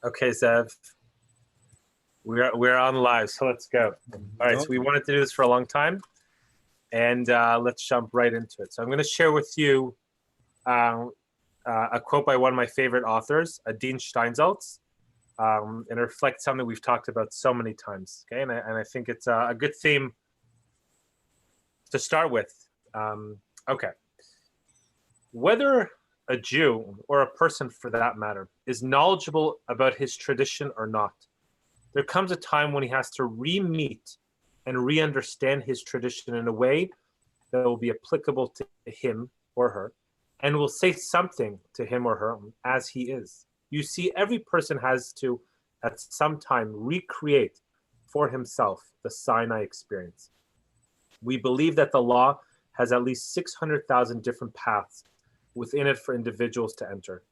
Okay, Zev, we're on live, so let's go. All right, so we wanted to do this for a long time, and let's jump right into it. So I'm going to share with you a quote by one of my favorite authors, Dean Steinsaltz, and it reflects something we've talked about so many times. Okay, and I think it's a good theme to start with. Okay, whether a Jew, or a person for that matter, is knowledgeable about his tradition or not, there comes a time when he has to re-meet and re-understand his tradition in a way that will be applicable to him or her, and will say something to him or her as he is. You see, every person has to, at some time, recreate for himself the Sinai experience. We believe that the law has at least 600,000 different paths within it for individuals to enter.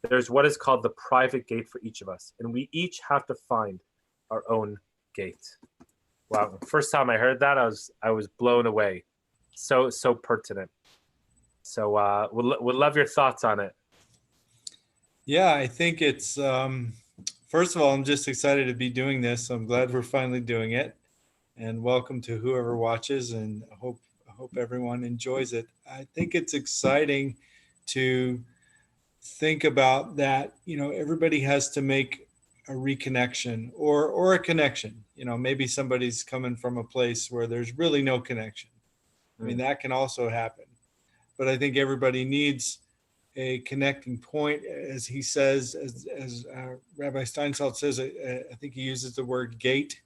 There's what is called the private gate for each of us, and we each have to find our own gate. Wow, first time I heard that, I was blown away. So pertinent. So would love your thoughts on it. Yeah, I think it's first of all, I'm just excited to be doing this. I'm glad we're finally doing it, and welcome to whoever watches, and I hope everyone enjoys it. I think it's exciting to think about that. Everybody has to make a reconnection or a connection. Maybe somebody's coming from a place where there's really no connection. I mean, that can also happen. But I think everybody needs a connecting point, as he says, as Rabbi Steinsaltz says. I think he uses the word gate.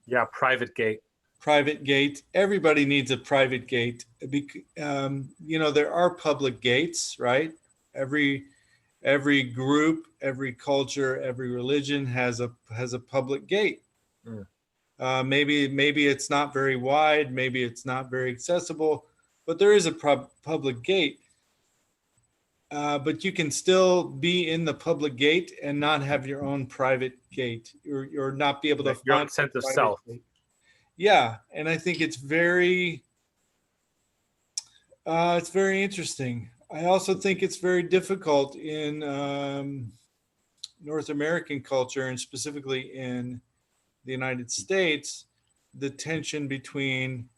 Yeah, private gate. Private gate. Everybody needs a private gate. There are public gates, right? Every group, every culture, every religion has a public gate. Maybe it's not very wide, maybe it's not very accessible, but there is a public gate. But you can still be in the public gate and not have your own private gate, or not be able to your find own sense of self. Gate. Yeah, and I think it's very interesting. I also think it's very difficult in North American culture, and specifically in the United States, the tension between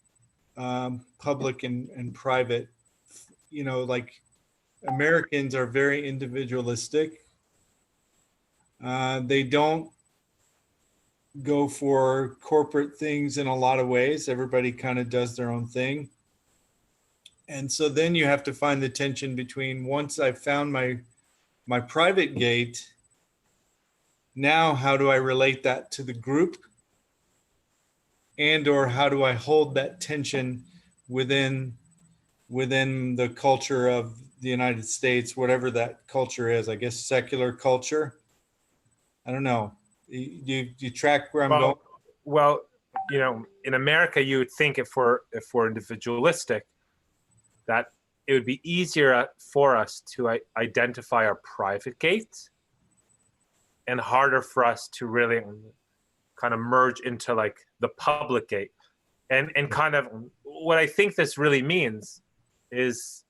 public and private. Like Americans are very individualistic. They don't go for corporate things in a lot of ways. Everybody kind of does their own thing. And so then you have to find the tension between, once I've found my private gate, now how do I relate that to the group? And or how do I hold that tension within the culture of the United States, whatever that culture is? I guess secular culture. I don't know. Do you track where I'm going? Well, in America, you would think if we're individualistic, that it would be easier for us to identify our private gate, and harder for us to really kind of merge into like the public gate. And kind of what I think this really means is,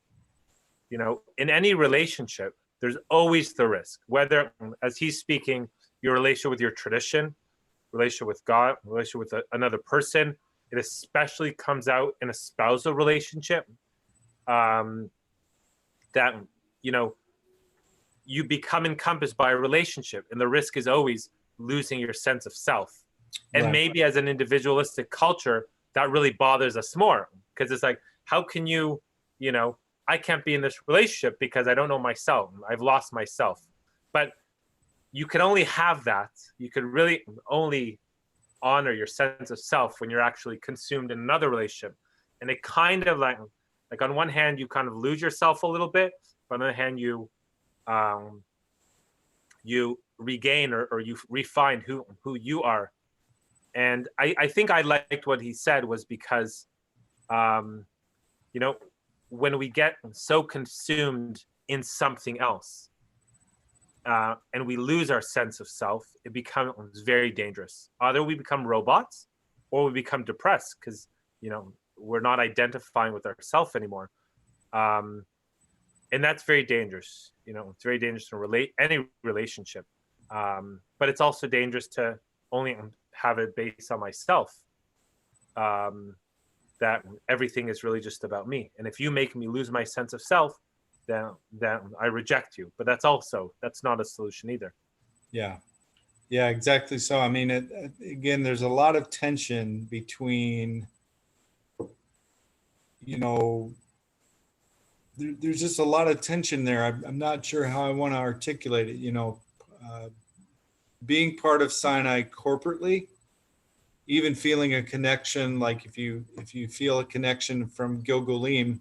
in any relationship, there's always the risk, whether, as he's speaking, your relationship with your tradition, relationship with God, relationship with another person. It especially comes out in a spousal relationship, that, you become encompassed by a relationship, and the risk is always losing your sense of self. And right. Maybe as an individualistic culture, that really bothers us more, because it's like, how can you, I can't be in this relationship because I don't know myself. I've lost myself. But you can only have that. You could really only honor your sense of self when you're actually consumed in another relationship. And it kind of like on one hand, you kind of lose yourself a little bit. But on the other hand, you regain or you refine who you are. And I think I liked what he said was because, when we get so consumed in something else, and we lose our sense of self, it becomes very dangerous. Either we become robots, or we become depressed because, we're not identifying with ourselves anymore. And that's very dangerous. It's very dangerous to any relationship. But it's also dangerous to only have it based on myself. That everything is really just about me. And if you make me lose my sense of self, then I reject you. But that's not a solution either. Yeah. Yeah, exactly. So, I mean, again, there's a lot of tension between, there's just a lot of tension there. I'm not sure how I want to articulate it. Being part of Sinai corporately, even feeling a connection, like if you feel a connection from Gilgulim.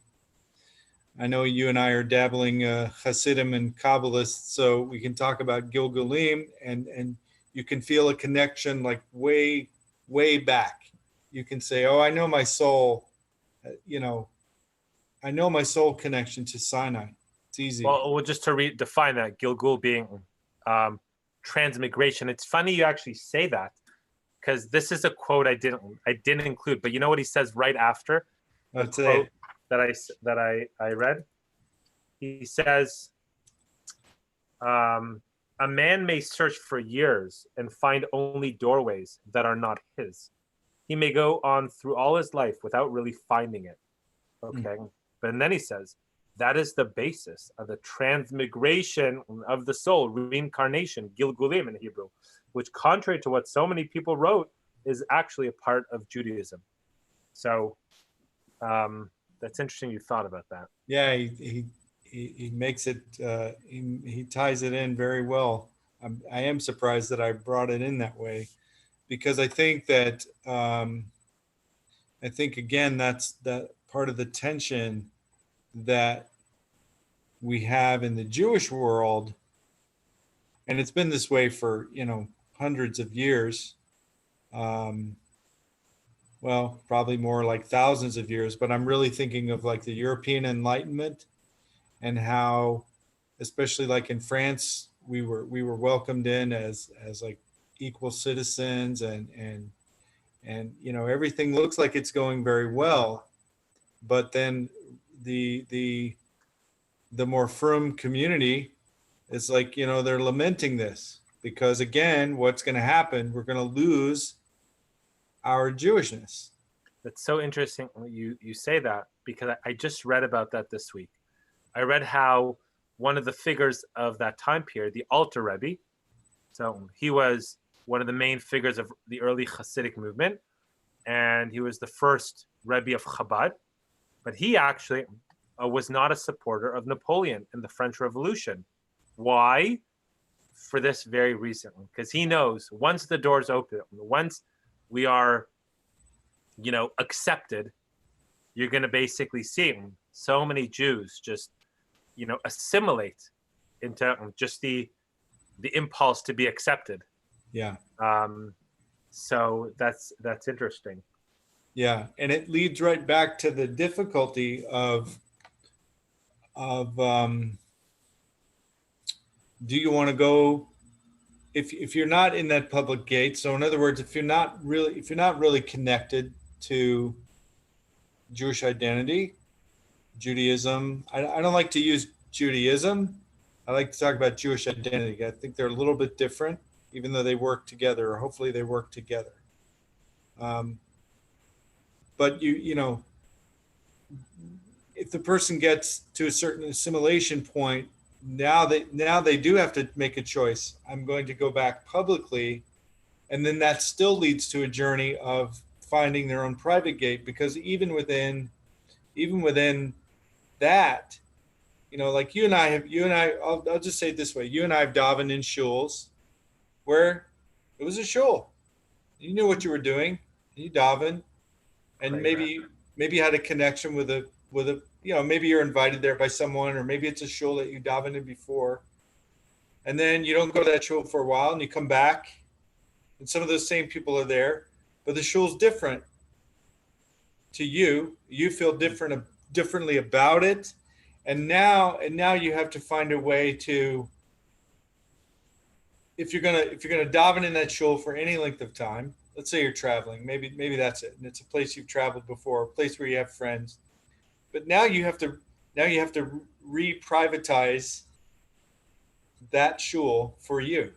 I know you and I are dabbling Hasidim and Kabbalists, so we can talk about Gilgulim, and you can feel a connection like way back. You can say, "Oh, I know my soul." I know my soul connection to Sinai. It's easy. Well, just to redefine that, Gilgul being transmigration. It's funny you actually say that, because this is a quote I didn't include, but you know what he says right after the quote that I read? He says, a man may search for years and find only doorways that are not his. He may go on through all his life without really finding it. Okay. But then he says, that is the basis of the transmigration of the soul, reincarnation, Gilgulim in Hebrew, which, contrary to what so many people wrote, is actually a part of Judaism. So that's interesting you thought about that. Yeah, he makes it, he ties it in very well. I am surprised that I brought it in that way, because I think that, again, that's that part of the tension that we have in the Jewish world. And it's been this way for, hundreds of years. Well, probably more like thousands of years, but I'm really thinking of like the European Enlightenment, and how, especially like in France, we were welcomed in as like equal citizens, and everything looks like it's going very well, but then the more firm community is like, they're lamenting this, because again, what's going to happen? We're going to lose our Jewishness. That's so interesting you say that, because I just read about that this week. I read how one of the figures of that time period, the Alter Rebbe, so he was one of the main figures of the early Hasidic movement, and he was the first Rebbe of Chabad, but he actually was not a supporter of Napoleon and the French Revolution. Why? For this very reason, because he knows once the doors open, once we are, accepted, you're going to basically see so many Jews just, assimilate into just the impulse to be accepted. Yeah. So that's interesting. Yeah, and it leads right back to the difficulty of do you want to go, if you're not in that public gate? So in other words, if you're not really connected to Jewish identity, Judaism. I don't like to use Judaism. I like to talk about Jewish identity. I think they're a little bit different, even though they work together, or hopefully they work together. But if the person gets to a certain assimilation point, now they do have to make a choice. I'm going to go back publicly, and then that still leads to a journey of finding their own private gate, because even within that, like I'll just say it this way: you and I have davened in shuls where it was a shul. You knew what you were doing. You davened, and Right, maybe you had a connection with a maybe you're invited there by someone, or maybe it's a shul that you davened in before, and then you don't go to that shul for a while, and you come back, and some of those same people are there, but the shul's different to you. You feel differently about it, and now you have to find a way to, if you're gonna daven in that shul for any length of time. Let's say you're traveling, maybe that's it, and it's a place you've traveled before, a place where you have friends, but now you have to re-privatize that shul for you.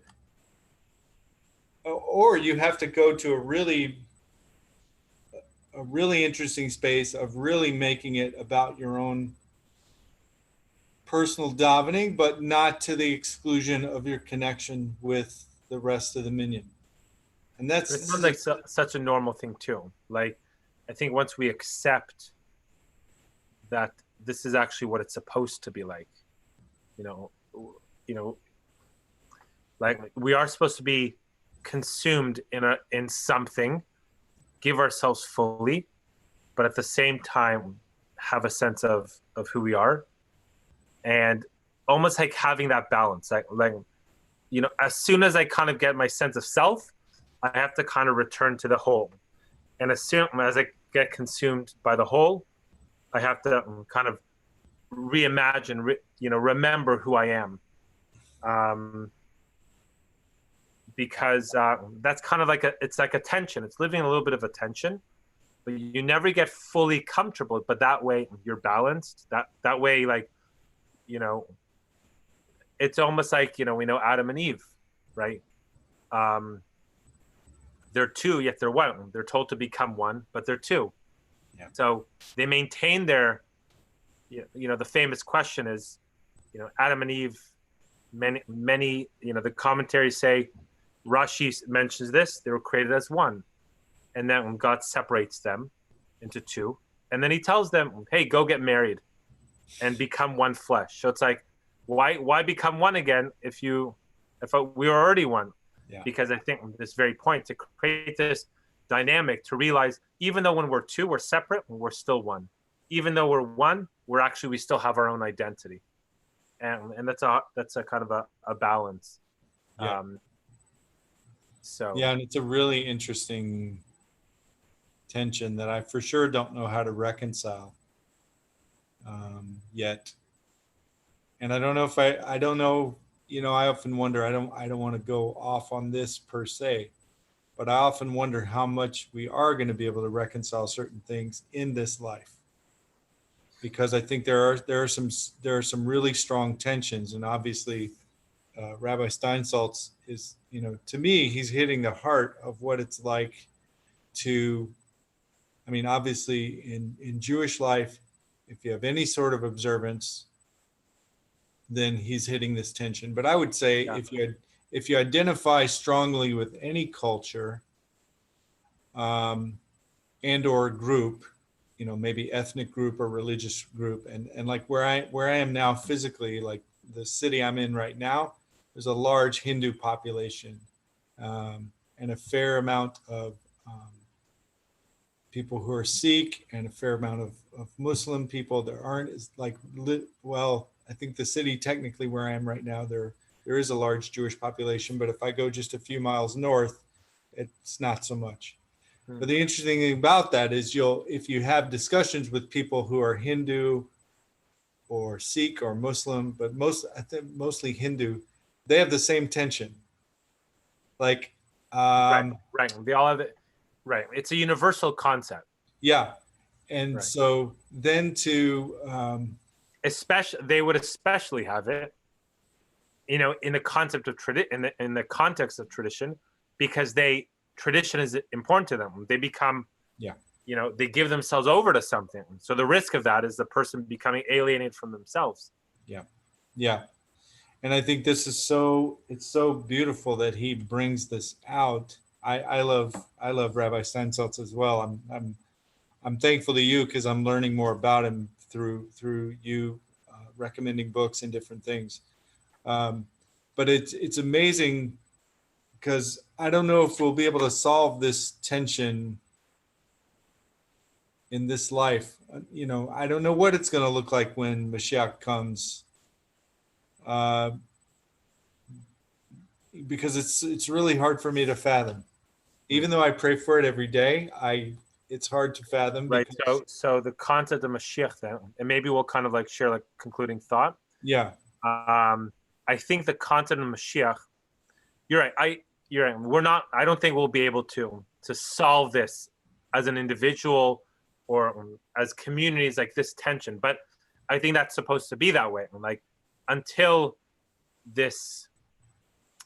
or you have to go to a really interesting space of really making it about your own personal davening, but not to the exclusion of your connection with the rest of the minyan. And It this sounds is like such a normal thing too. Like, I think once we accept that this is actually what it's supposed to be like, you know, you know, like we are supposed to be consumed in something, give ourselves fully, but at the same time have a sense of who we are, and almost like having that balance, like as soon as I kind of get my sense of self, I have to kind of return to the whole, and as soon as I get consumed by the whole, I have to kind of reimagine, remember who I am, because that's kind of like it's like a tension. It's living a little bit of a tension, but you never get fully comfortable. But that way you're balanced. That way, like, it's almost like, we know Adam and Eve, right? They're two, yet they're one. They're told to become one, but they're two. Yeah. So they maintain their, the famous question is, Adam and Eve, many, the commentaries say, Rashi mentions this, they were created as one. And then when God separates them into two, and then he tells them, hey, go get married and become one flesh. So it's like, why become one again if we were already one? Yeah. Because I think this very point, to create this dynamic, to realize even though when we're two, we're separate, we're still one. Even though we're one, we still have our own identity. And that's a kind of a balance. Yeah. So yeah, and it's a really interesting tension that I for sure don't know how to reconcile yet. And I don't know if I don't know, I often wonder, I don't want to go off on this per se, but I often wonder how much we are going to be able to reconcile certain things in this life. Because I think there are some really strong tensions, and obviously Rabbi Steinsaltz is, to me, he's hitting the heart of what it's like to, I mean, obviously in Jewish life, if you have any sort of observance, then he's hitting this tension. But I would say if you identify strongly with any culture and or group, maybe ethnic group or religious group, and like where I am now physically, like the city I'm in right now, there's a large Hindu population and a fair amount of people who are Sikh and a fair amount of Muslim people. There aren't as I think the city technically where I am right now, there is a large Jewish population, but if I go just a few miles north, it's not so much. But the interesting thing about that is if you have discussions with people who are Hindu or Sikh or Muslim, but I think mostly Hindu, they have the same tension. Like, right. They all have it. Right. It's a universal concept. Yeah. And so then they would especially have it, in the concept of in the context of tradition, because tradition is important to them. They become, they give themselves over to something. So the risk of that is the person becoming alienated from themselves. Yeah. Yeah. And I think it's so beautiful that he brings this out. I love Rabbi Steinsaltz as well. I'm thankful to you because I'm learning more about him through you recommending books and different things. But it's amazing because I don't know if we'll be able to solve this tension in this life. I don't know what it's going to look like when Mashiach comes, because it's really hard for me to fathom. Even though I pray for it every day, it's hard to fathom. Right. So the concept of Mashiach then, and maybe we'll kind of like share like concluding thought. Yeah. I think the concept of Mashiach, you're right. You're right. I don't think we'll be able to solve this as an individual or as communities, like this tension. But I think that's supposed to be that way. Like until this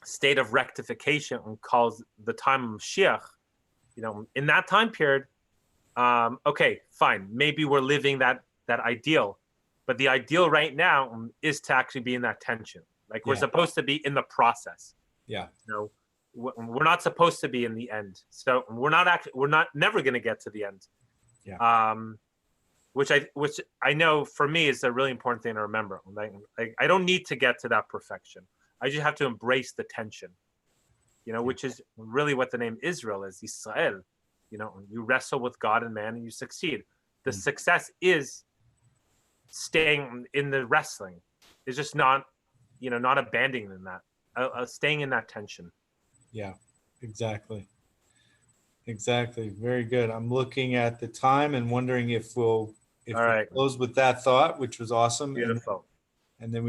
state of rectification calls the time of Mashiach, in that time period, okay, fine, maybe we're living that ideal, but the ideal right now is to actually be in that tension. Like we're supposed to be in the process. Yeah. We're not supposed to be in the end. So we're not never going to get to the end. Yeah. Which I know for me is a really important thing to remember. Like I don't need to get to that perfection. I just have to embrace the tension, which is really what the name Israel is, Israel. You wrestle with God and man and you succeed. The success is staying in the wrestling. It's just not abandoning that, staying in that tension. Yeah, exactly. Very good. I'm looking at the time and wondering if we'll close with that thought, which was awesome. Beautiful. And then we